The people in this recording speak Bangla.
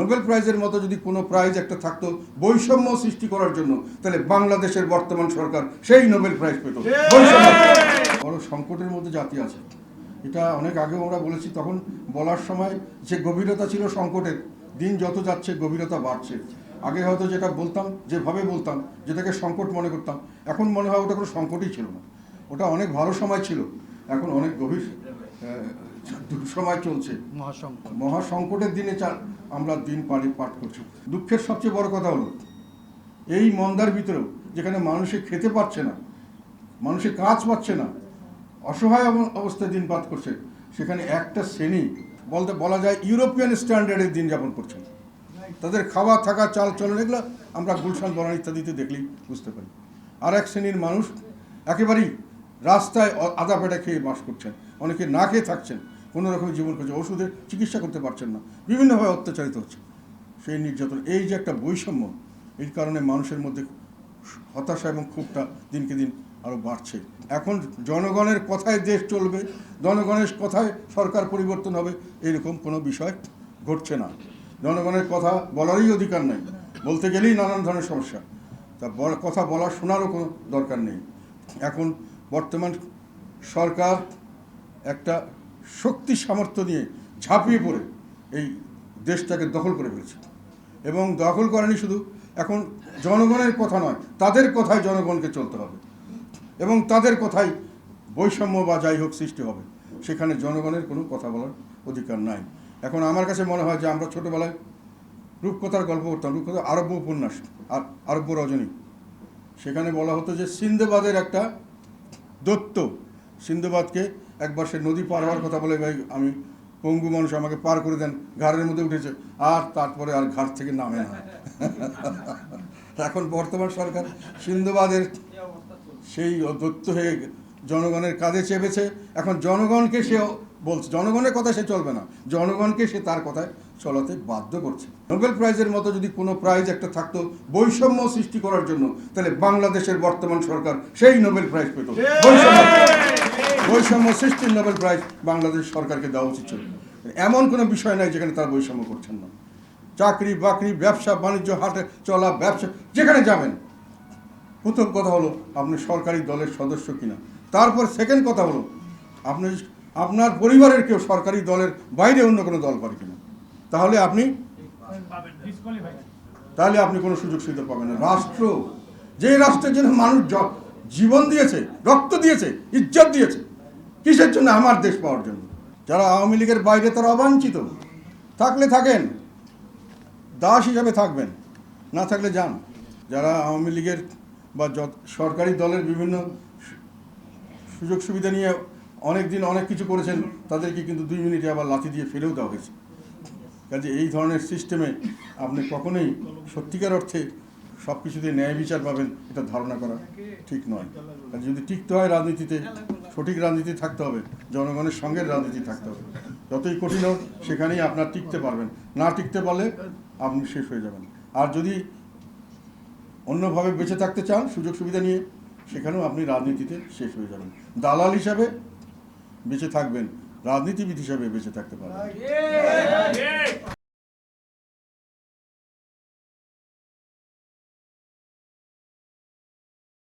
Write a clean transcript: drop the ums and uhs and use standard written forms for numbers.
নোবেল প্রাইজের মতো যদি কোনো প্রাইজ একটা থাকতো বৈষম্য সৃষ্টি করার জন্য, তাহলে বাংলাদেশের বর্তমান সরকার সেই নোবেল প্রাইজ পেত। বড় সংকটের মধ্যে জাতি আছে, এটা অনেক আগেও আমরা বলেছি। তখন বলার সময় যে গভীরতা ছিল সংকটের, দিন যত যাচ্ছে গভীরতা বাড়ছে। আগে হয়তো যেটা বলতাম, যেভাবে বলতাম, যেটাকে সংকট মনে করতাম, এখন মনে হয় ওটা কোনো সংকটই ছিল না, ওটা অনেক ভালো সময় ছিল। এখন অনেক গভীর সময় চলছে, মহাসংকটের দিনে আমরা দিন পাঠ করছি। দুঃখের সবচেয়ে বড় কথা হলো এই মন্দার ভিতরেও, যেখানে মানুষে খেতে পারছে না, মানুষে কাজ পাচ্ছে না, অসহায় অবস্থায় দিন পাঠ করছে, সেখানে একটা শ্রেণী বলা যায় ইউরোপিয়ান স্ট্যান্ডার্ডের দিন যাপন করছে। তাদের খাওয়া থাকা চাল চলন এগুলো আমরা গুলশান বনানী ইত্যাদিতে দেখলেই বুঝতে পারি। আর এক শ্রেণীর মানুষ একেবারেই রাস্তায় আদা পেটা খেয়ে বাস করছেন, অনেকে না খেয়ে থাকছেন, কোনো রকমের জীবন করছে, ওষুধের চিকিৎসা করতে পারছেন না, বিভিন্নভাবে অত্যাচারিত হচ্ছে। সেই নির্যাতন, এই যে একটা বৈষম্য, এই কারণে মানুষের মধ্যে হতাশা এবং ক্ষোভটা দিনকে দিন আরও বাড়ছে। এখন জনগণের কথায় দেশ চলবে, জনগণের কথায় সরকার পরিবর্তন হবে, এরকম কোনো বিষয় ঘটছে না। জনগণের কথা বলারই অধিকার নেই, বলতে গেলেই নানান ধরনের সমস্যা, তা কথা বলার শোনারও কোনো দরকার নেই। এখন বর্তমান সরকার একটা শক্তি সামর্থ্য নিয়ে ঝাঁপিয়ে পড়ে এই দেশটাকে দখল করে ফেলেছে, এবং দখল করেনি শুধু, এখন জনগণের কথা নয়, তাদের কথায় জনগণকে চলতে হবে, এবং তাদের কথাই বৈষম্য বা যাই হোক সৃষ্টি হবে, সেখানে জনগণের কোনো কথা বলার অধিকার নাই। এখন আমার কাছে মনে হয় যে আমরা ছোটোবেলায় রূপকথার গল্প করতাম, রূপকথা আরব্য উপন্যাস আর আরব্য রজনী, সেখানে বলা হতো যে সিন্দবাদের একটা দৈত্য, সিন্দবাদকে একবার সে নদী পার হওয়ার কথা বলে, ভাই আমি পঙ্গু মানুষ, আমাকে পার করে দেন, ঘাড়ের মধ্যে উঠেছে, আর তারপরে আর ঘাট থেকে নামে না। এখন বর্তমান সরকার সিন্দবাদের সেই দৈত্য হয়ে জনগণের কাঁধে চেপেছে। এখন জনগণকে সে বলছে, জনগণের কথা সে চলবে না, জনগণকে সে তার কথায় চলাতে বাধ্য করছে। নোবেল প্রাইজের মতো যদি কোনো প্রাইজ একটা থাকতো বৈষম্য সৃষ্টি করার জন্য, তাহলে বাংলাদেশের বর্তমান সরকার সেই নোবেল প্রাইজ পেত। বৈষম্য সৃষ্টির নোবেল প্রাইজ বাংলাদেশ সরকারকে দেওয়া উচিত ছিল। এমন কোনো বিষয় নাই যেখানে তারা বৈষম্য করছেন না। চাকরি বাকরি, ব্যবসা বাণিজ্য, হাটে চলা, ব্যবসা, যেখানে যাবেন, প্রথম কথা হলো আপনি সরকারি দলের সদস্য কিনা, তারপর সেকেন্ড কথা হলো আপনি আপনার পরিবারের কেউ সরকারি দলের বাইরে অন্য কোনো দল করে কিনা, তাহলে আপনি কোনো সুযোগ সুবিধা পাবেন না। রাষ্ট্র, যে রাষ্ট্রের জন্য মানুষ জীবন দিয়েছে, রক্ত দিয়েছে, ইজ্জত দিয়েছে, কিসের জন্য? আমার দেশ পাওয়ার জন্য। যারা আওয়ামী লীগের বাইরে তারা অবাঞ্ছিত, থাকলে থাকেন, দাস হিসাবে থাকবেন, না থাকলে যান। যারা আওয়ামী লীগের বা সরকারি দলের বিভিন্ন সুযোগ সুবিধা নিয়ে অনেক দিন অনেক কিছু করেছেন, তাদেরকে কিন্তু 2 মিনিটে আবার লাথি দিয়ে ফেলেও দেওয়া হয়েছে। কাজে এই ধরনের সিস্টেমে আপনি কখনোই সত্যিকার অর্থে সব কিছুতে ন্যায় বিচার পাবেন, এটা ধারণা করা ঠিক নয়। কাজে যদি টিকতে হয় রাজনীতিতে, সঠিক রাজনীতি থাকতে হবে, জনগণের সঙ্গে রাজনীতি থাকতে হবে। যতই কঠিন হোক সেখানেই আপনার টিকতে পারবেন, না টিকতে পারলে আপনি শেষ হয়ে যাবেন। আর যদি অন্যভাবে বেঁচে থাকতে চান সুযোগ সুবিধা নিয়ে, সেখানেও আপনি রাজনীতিতে শেষ হয়ে যাবেন। দালাল হিসাবে বেঁচে থাকবেন, রাজনীতিবিদ হিসাবে বেঁচে থাকতে পারবেন।